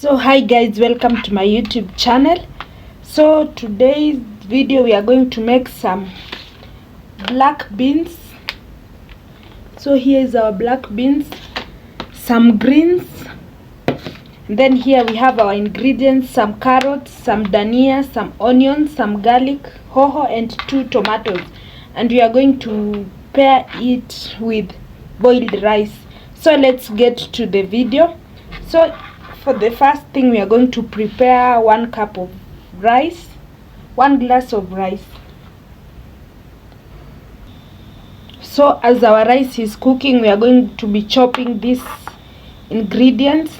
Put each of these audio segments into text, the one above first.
So hi guys, welcome to my YouTube channel. So today's video we are going to make some black beans. So here is our black beans, some greens, and then here we have our ingredients: some carrots, some dania, some onions, some garlic, hoho, and 2 tomatoes. And we are going to pair it with boiled rice. So let's get to the video. So for the first thing, we are going to prepare 1 cup of rice, 1 glass of rice. So as our rice is cooking, we are going to be chopping these ingredients.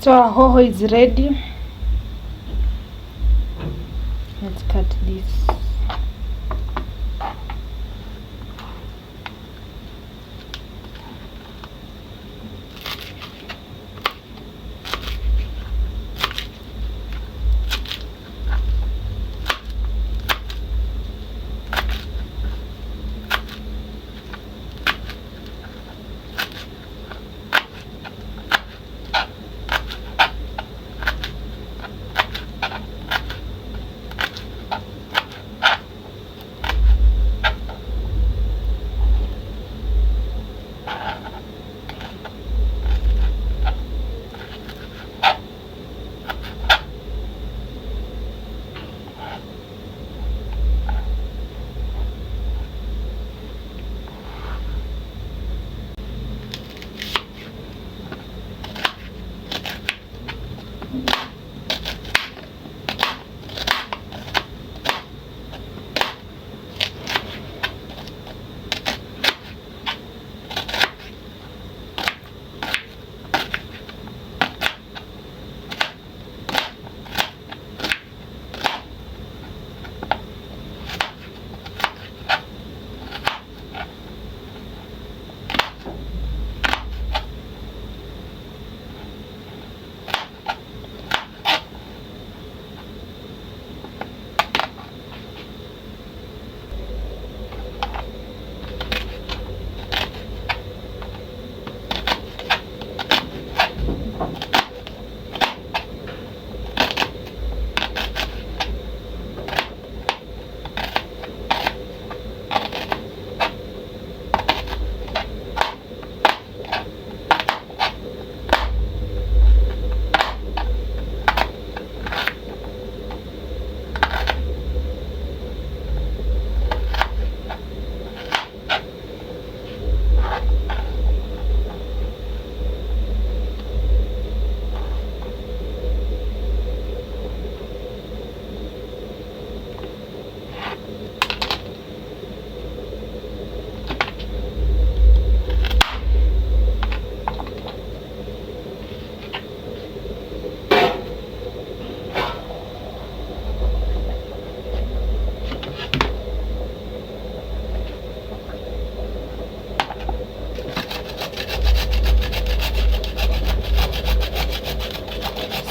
So our hoho is ready. Let's cut this.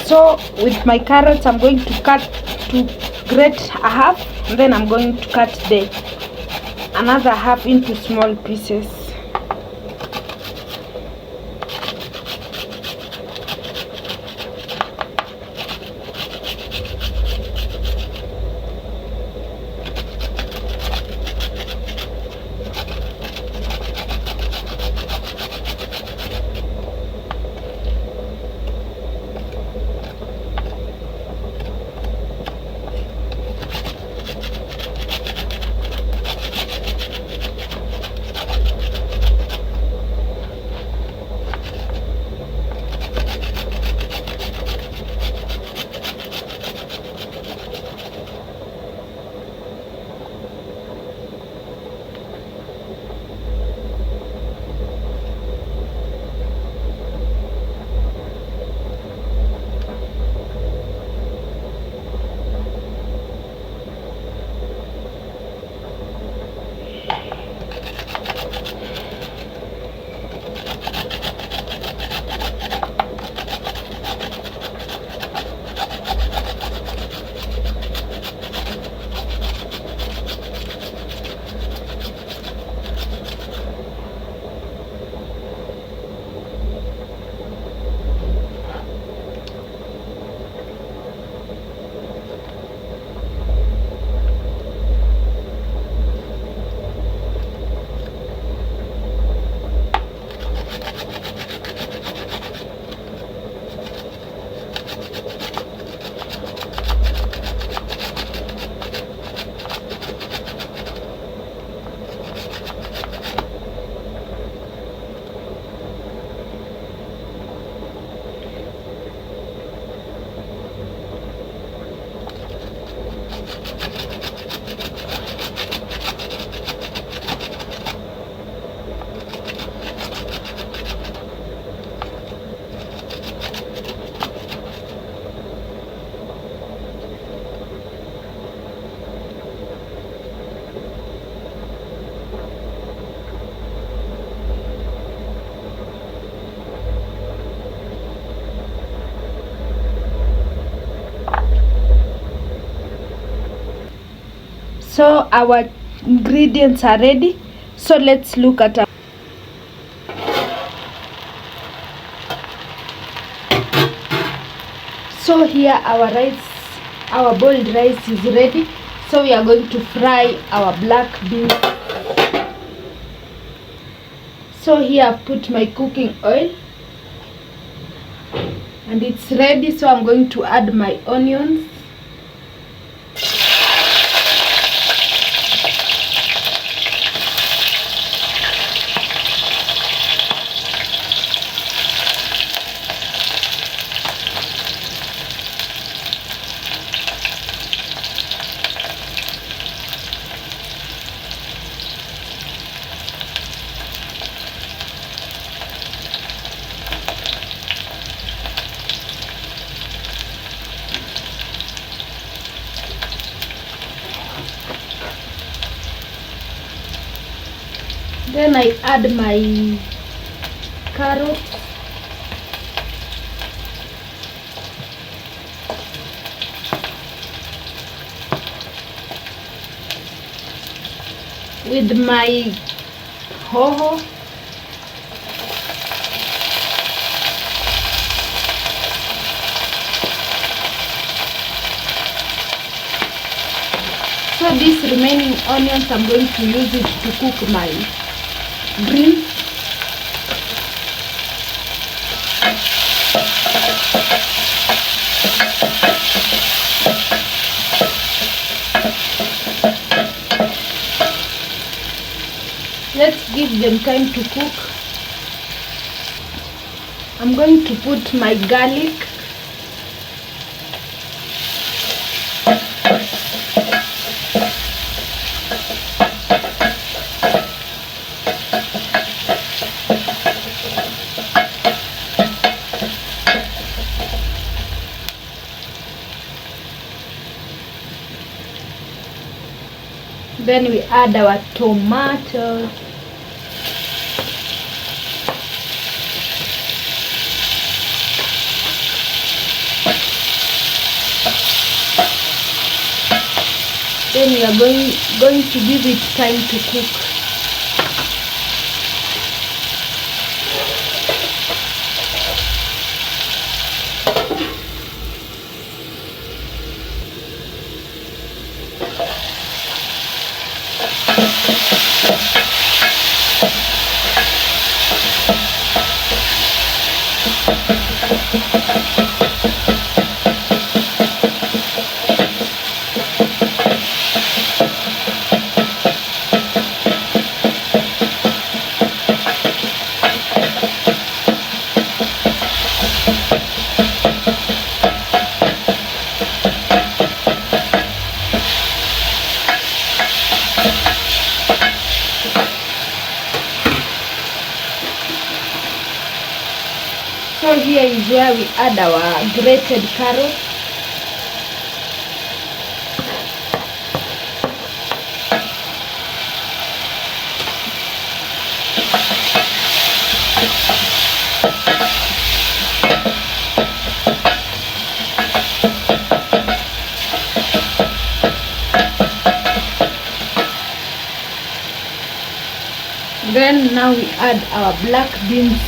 So with my carrots, I'm going to grate a half, and then I'm going to cut the another half into small pieces. So our ingredients are ready. So let's look at our so here our rice, our boiled rice is ready. So we are going to fry our black beans. So here I've put my cooking oil and it's ready. So I'm going to add my onions. Then I add my carrots. With my hoho. So these remaining onions, I'm going to use it to cook my greens. Let's give them time to cook. I'm going to put my garlic. Then we add our tomatoes. Then we are going to give it time to cook. So here is where we add our grated carrot. Then now we add our black beans.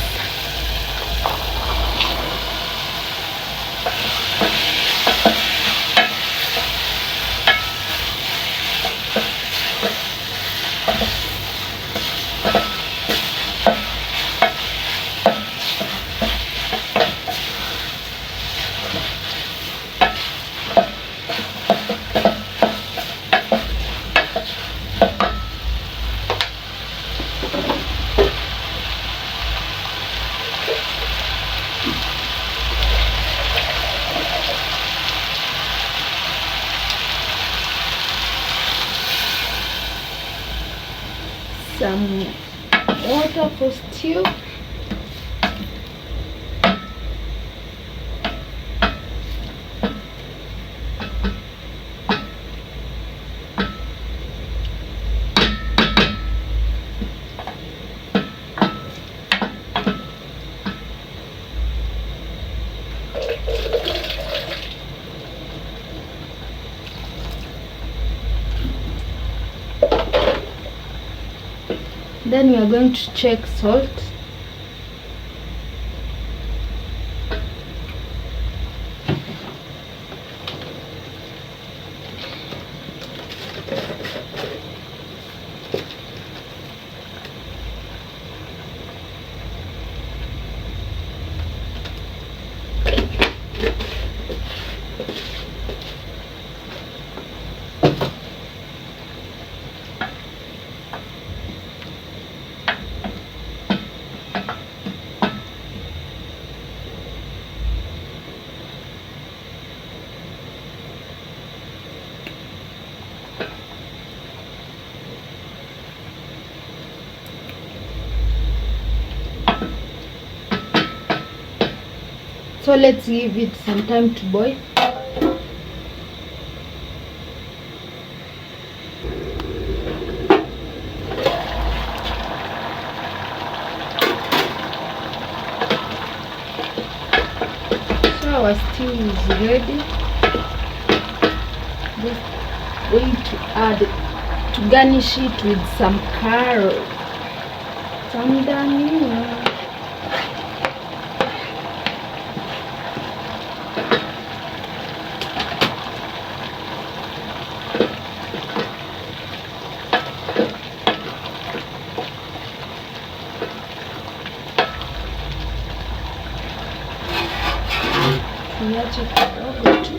Some water for stew. Then we are going to check salt. So let's give it some time to boil. So our stew is ready. Just going to add, to garnish it with some carrot, some dania. Niache kidogo tu.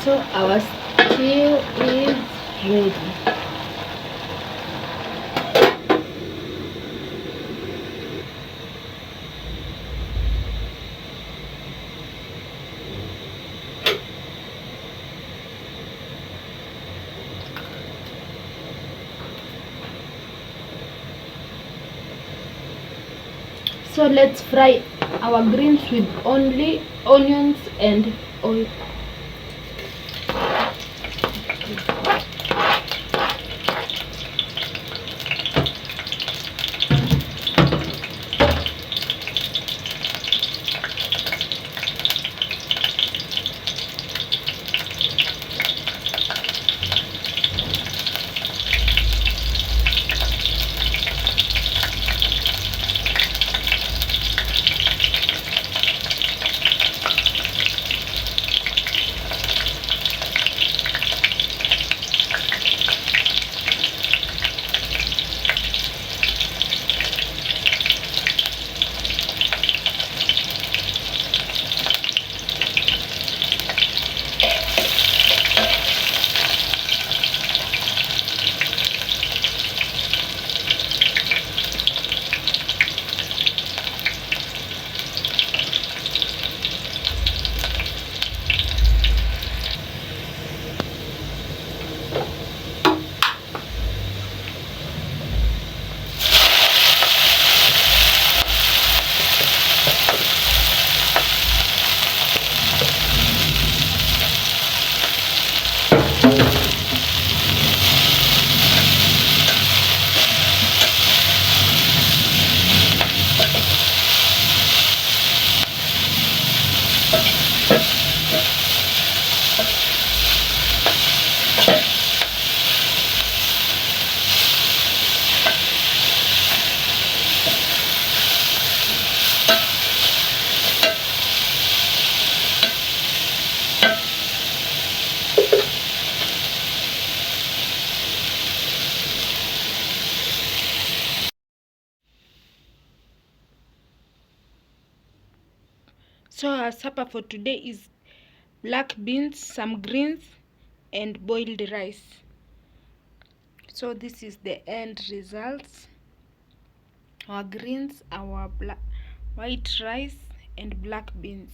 So our stew is ready. So let's fry our greens with only onions and oil. So our supper for today is black beans, some greens, and boiled rice. So this is the end results. Our greens, our white rice, and black beans.